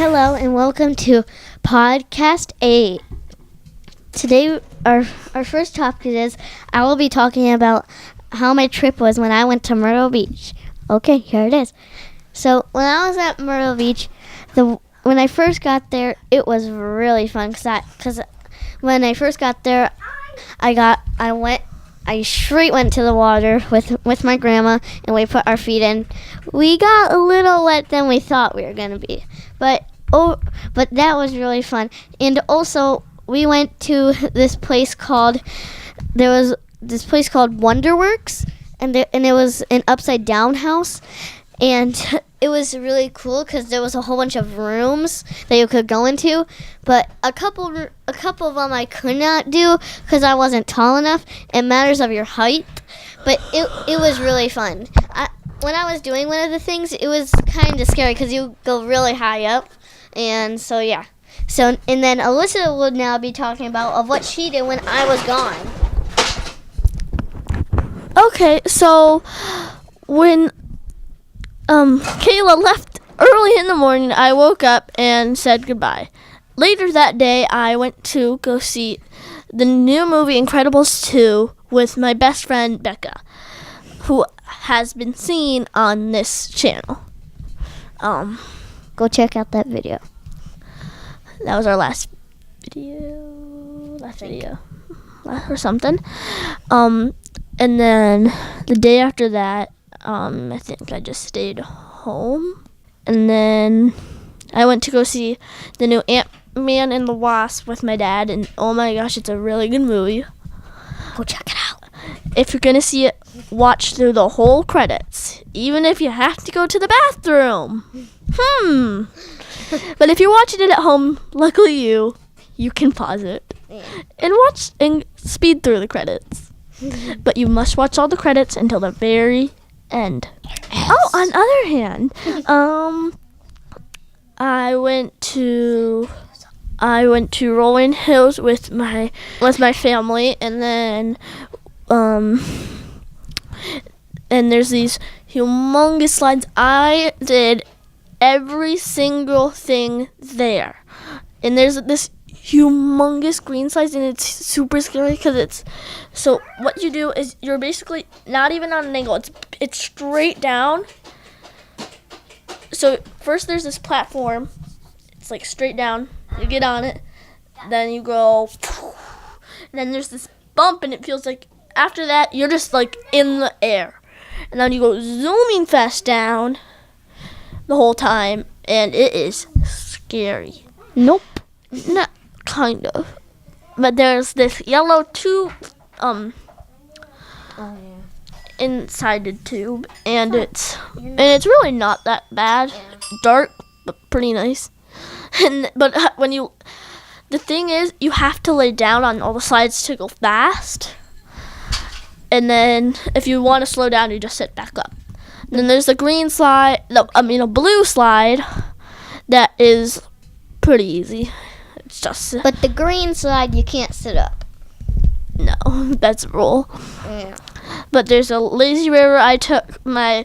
Hello and welcome to Podcast 8. Today our first topic is I will be talking about how my trip was when I went to Myrtle Beach. Okay, here it is. So when I was at Myrtle Beach, when I first got there, it was really fun because when I first got there, I straight went to the water with my grandma, and we put our feet in. We got a little wet than we thought we were gonna be, but that was really fun. And also, we went to this place called Wonderworks, and it was an upside down house, and it was really cool because there was a whole bunch of rooms that you could go into, but a couple of them I could not do because I wasn't tall enough. It matters of your height, but it was really fun. When I was doing one of the things, it was kind of scary because you go really high up, and so yeah. So and then Alyssa will now be talking about what she did when I was gone. Okay, so when Kayla left early in the morning, I woke up and said goodbye. Later that day, I went to go see the new movie Incredibles 2 with my best friend Becca, who has been seen on this channel. Go check out that video. That was our last video or something. And then the day after that, I think I just stayed home. And then I went to go see the new Ant-Man and the Wasp with my dad. And oh my gosh, it's a really good movie. Go check it out. If you're going to see it, watch through the whole credits. Even if you have to go to the bathroom. But if you're watching it at home, luckily you can pause it. Yeah. And watch and speed through the credits. But you must watch all the credits until the very end. Oh, on the other hand, I went to Rolling Hills with my family, and then and there's these humongous slides. I did every single thing there, and there's this humongous green slides, and it's super scary because so what you do is you're basically not even on an angle, it's straight down. So first there's this platform, it's like straight down, you get on it, then you go, and then there's this bump, and it feels like after that you're just like in the air, and then you go zooming fast down the whole time, and it is scary. Nope. Not kind of, but there's this yellow tube inside the tube, and it's really not that bad. Dark but pretty nice. But the thing is, you have to lay down on all the slides to go fast, and then if you want to slow down, you just sit back up. And then there's the a blue slide that is pretty easy. But the green slide, you can't sit up. No, that's a rule. Yeah. But there's a lazy river. I took my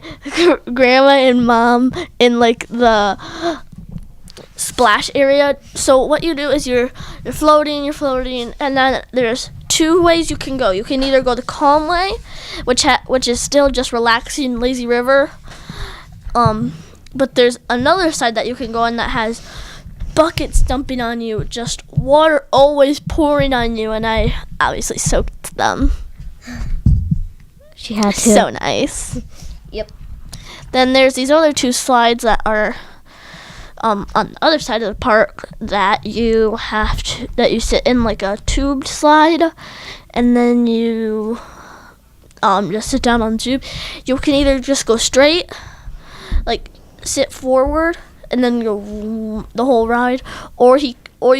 grandma and mom in like the splash area. So what you do is you're floating, and then there's two ways you can go. You can either go the calm way, which is still just relaxing, lazy river. But there's another side that you can go on that has buckets dumping on you, just water always pouring on you, and I obviously soaked them. She had to. So nice. Yep. Then there's these other two slides that are on the other side of the park that you sit in like a tubed slide, and then you just sit down on the tube. You can either just go straight, like sit forward, and then go the whole ride, or you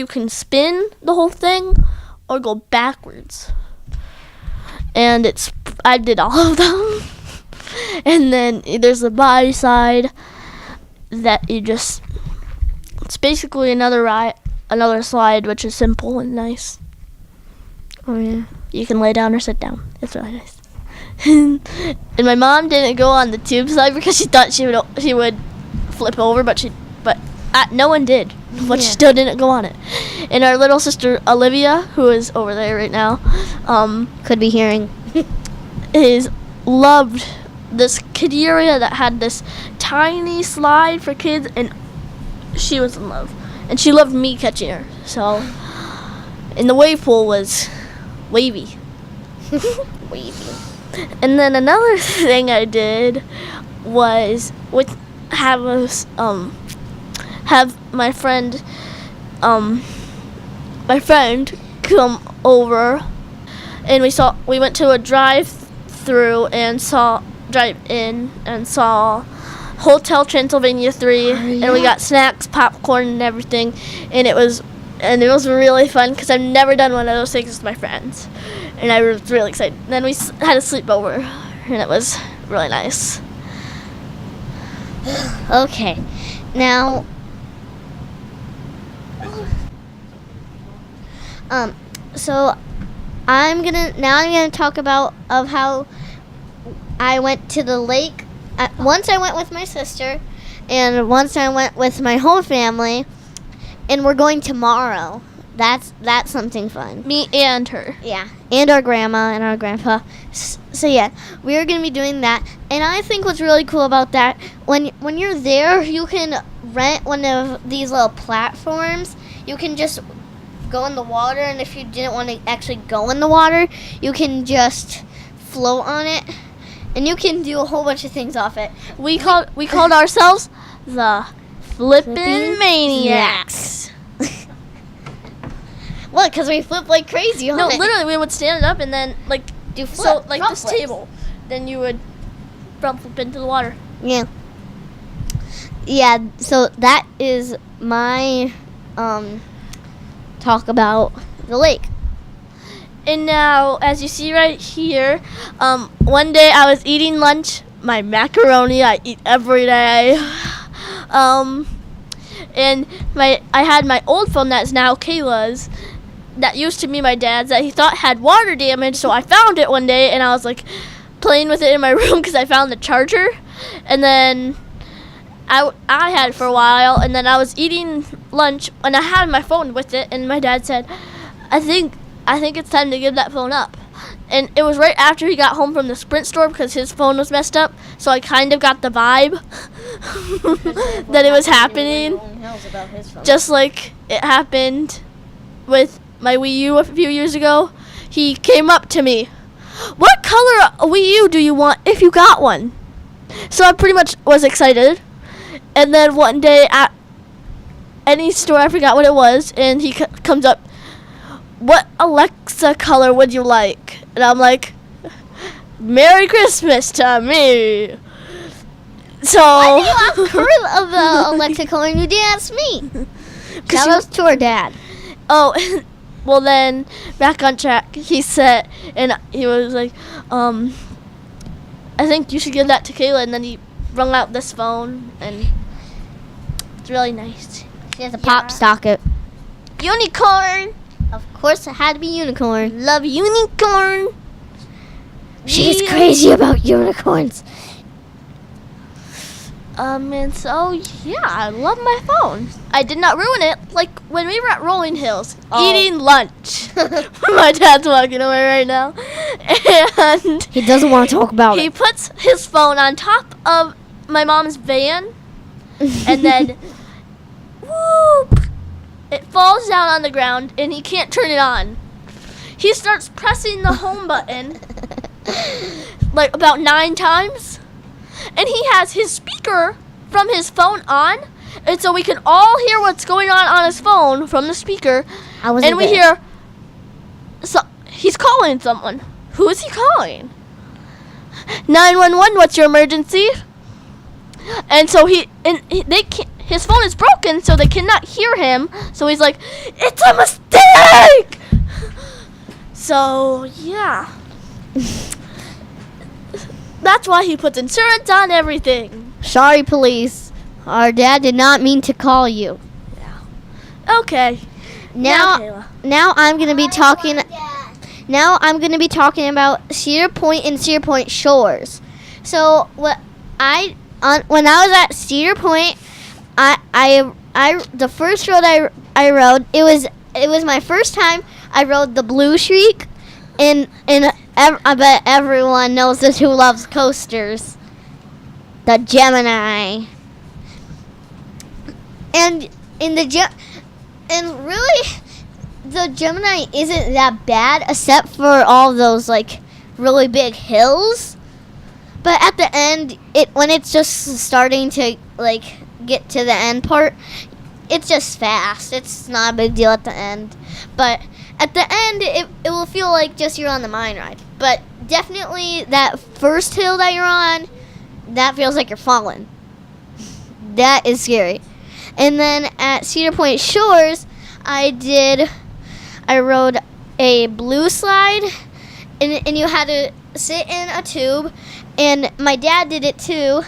can spin the whole thing, or go backwards. And I did all of them. And then there's the body side that it's basically another slide, which is simple and nice. Oh yeah. You can lay down or sit down. It's really nice. And my mom didn't go on the tube slide because she thought she would flip over, but No one did, but Yeah. still didn't go on it. And our little sister Olivia, who is over there right now, Could be hearing. is loved this kiddie area that had this tiny slide for kids, and she was in love. And she loved me catching her. So, and the wave pool was wavy. Wavy. And then another thing I did was have my friend come over, and we went to a drive-in and saw Hotel Transylvania 3, and we got snacks, popcorn, and everything, and it was really fun because I've never done one of those things with my friends, and I was really excited. Then we had a sleepover, and it was really nice. Okay. Now, so I'm gonna talk about how I went to the lake. Once I went with my sister, and once I went with my whole family, and we're going tomorrow. That's something fun. Me and her. Yeah, and our grandma and our grandpa. So yeah, we're gonna be doing that. And I think what's really cool about that, when you're there, you can rent one of these little platforms. You can just go in the water, and if you didn't want to actually go in the water, you can just float on it, and you can do a whole bunch of things off it. We called ourselves the Flippin' Maniacs. What? Because we flip like crazy on No, it. literally, we would stand up and then Do so front this flips. table. Then you would front flip into the water. Yeah. Yeah, so that is my talk about the lake. And now, as you see right here, one day I was eating lunch, my macaroni I eat every day. And I had my old phone that's now Kayla's, that used to be my dad's, that he thought had water damage, so I found it one day and I was like playing with it in my room because I found the charger. And then I had it for a while, and then I was eating lunch and I had my phone with it, and my dad said, I think it's time to give that phone up. And it was right after he got home from the Sprint store because his phone was messed up, so I kind of got the vibe that it was happening, just like it happened with my Wii U a few years ago. He came up to me, what color Wii U do you want if you got one? So I pretty much was excited. And then one day at any store, I forgot what it was, and he comes up, what Alexa color would you like? And I'm like, Merry Christmas to me. So Why did you ask her of the Alexa color and you didn't ask me? Shout out to her dad. Oh, well then, back on track, he said, and he was like, I think you should give that to Kayla, and then he rung out this phone, and it's really nice. She has a pop socket. Unicorn! Of course, it had to be unicorn. Love unicorn! She's crazy about unicorns. And so, yeah, I love my phone. I did not ruin it, like when we were at Rolling Hills, eating lunch. My dad's walking away right now. And He doesn't want to talk about he it. puts his phone on top of my mom's van, and then, whoop, it falls down on the ground, and he can't turn it on. He starts pressing the home button, like about 9 times. And he has his speaker from his phone on, and so we can all hear what's going on his phone from the speaker. And we hear, so he's calling someone. Who is he calling? 911. What's your emergency? And so they can't. His phone is broken, so they cannot hear him. So he's like, "It's a mistake." So yeah. That's why he puts insurance on everything. Sorry, police. Our dad did not mean to call you. Okay. Now I'm gonna be talking. Now I'm gonna be talking about Cedar Point and Cedar Point Shores. So when I was at Cedar Point, I the first road I rode, it was my first time I rode the Blue Streak, and I bet everyone knows this who loves coasters, the Gemini. And and really, the Gemini isn't that bad, except for all those like really big hills. But at the end, when it's just starting to like get to the end part, it's just fast. It's not a big deal at the end. But at the end, it will feel like just you're on the mine ride. But definitely that first hill that you're on, that feels like you're falling. That is scary. And then at Cedar Point Shores, I rode a blue slide, and you had to sit in a tube, and my dad did it too.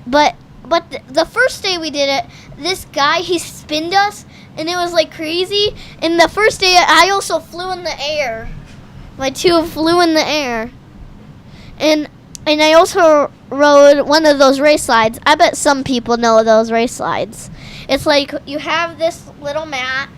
But the first day we did it, this guy, he spinned us, and it was like crazy. And the first day, I also flew in the air. My tube flew in the air. And I also rode one of those race slides. I bet some people know those race slides. It's like you have this little mat,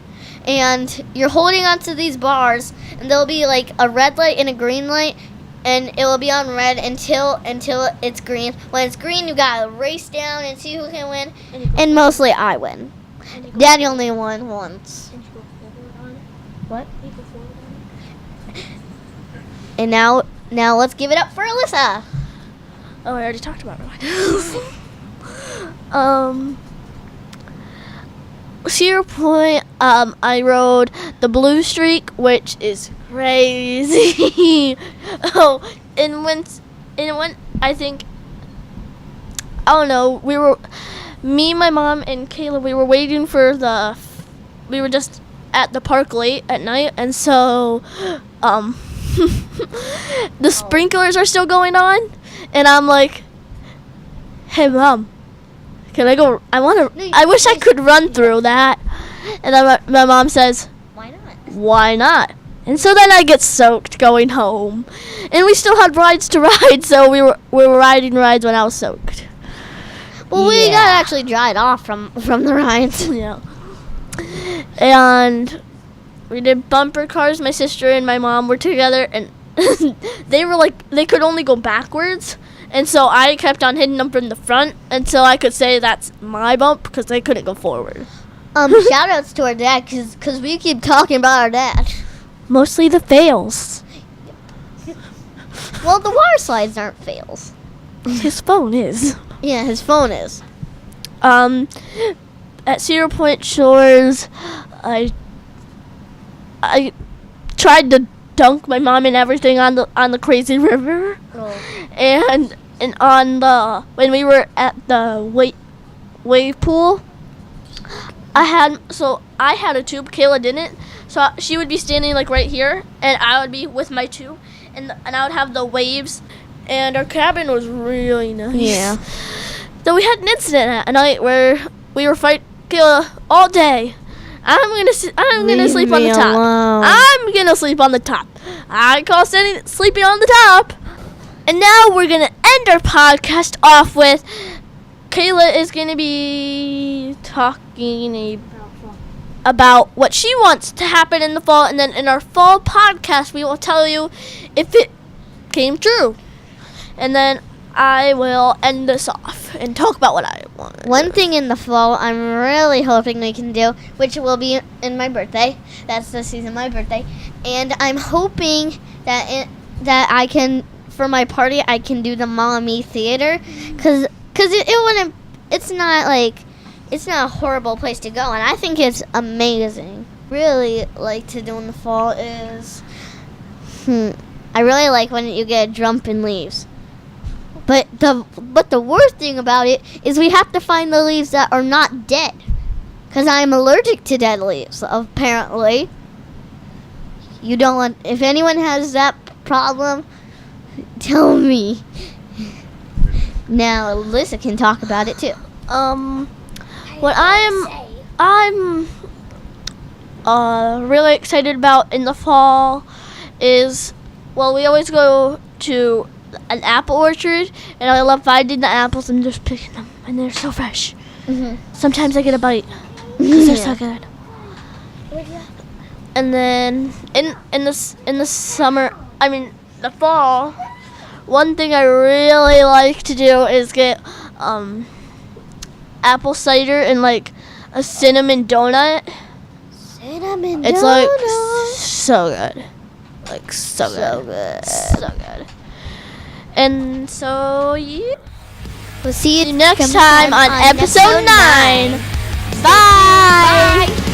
and you're holding onto these bars, and there'll be like a red light and a green light, and it will be on red until it's green. When it's green, you gotta race down and see who can win, and mostly I win. Daddy only won once. What? And now let's give it up for Alyssa. Oh, I already talked about it. Cedar Point, I rode the Blue Streak, which is crazy. Oh, and when I think, I don't know, me, my mom, and Kayla, we were waiting for we were just at the park late at night, and so, the sprinklers are still going on, and I'm like, hey, Mom, can I go? I wish I could run through that. And then my mom says, why not? Why not? And so then I get soaked going home. And we still had rides to ride, so we were riding rides when I was soaked. Well, we got actually dried off from the rides. Yeah. And we did bumper cars. My sister and my mom were together, and they could only go backwards. And so I kept on hitting them from the front until I could say that's my bump, because they couldn't go forward. Shout outs to our dad, because we keep talking about our dad. Mostly the fails. Well, the water slides aren't fails. His phone is. Yeah, his phone is. At Cedar Point Shores, I tried to dunk my mom and everything on the crazy river. Oh. And on when we were at the wave pool, I had a tube. Kayla didn't, so she would be standing like right here, and I would be with my tube, and I would have the waves, and our cabin was really nice. Yeah. Then we had an incident at night where we were fighting Kayla all day. I'm gonna sleep on the top. Alone. I'm gonna sleep on the top. I call sleeping on the top. And now we're gonna end our podcast off with Kayla is gonna be talking about what she wants to happen in the fall, and then in our fall podcast we will tell you if it came true. And then I will end this off and talk about what I want. One thing in the fall I'm really hoping we can do, which will be in my birthday. That's the season of my birthday. And I'm hoping that I can, for my party, I can do the Mommy Theater. Because it's not a horrible place to go. And I think it's amazing. Really like to do in the fall is, I really like when you get a jump in leaves. But the worst thing about it is we have to find the leaves that are not dead. Because I'm allergic to dead leaves, apparently. You don't want, if anyone has that problem, tell me. Now Alyssa can talk about it too. What I'm really excited about in the fall is, well, we always go to an apple orchard, and I love finding the apples and just picking them, and they're so fresh. Mm-hmm. Sometimes I get a bite. because they're so good. And then in the summer, I mean the fall, one thing I really like to do is get apple cider and like a cinnamon donut. Cinnamon It's donut. like so good. Like so good. So good. And so We'll see you next time on episode 9. Bye. Bye.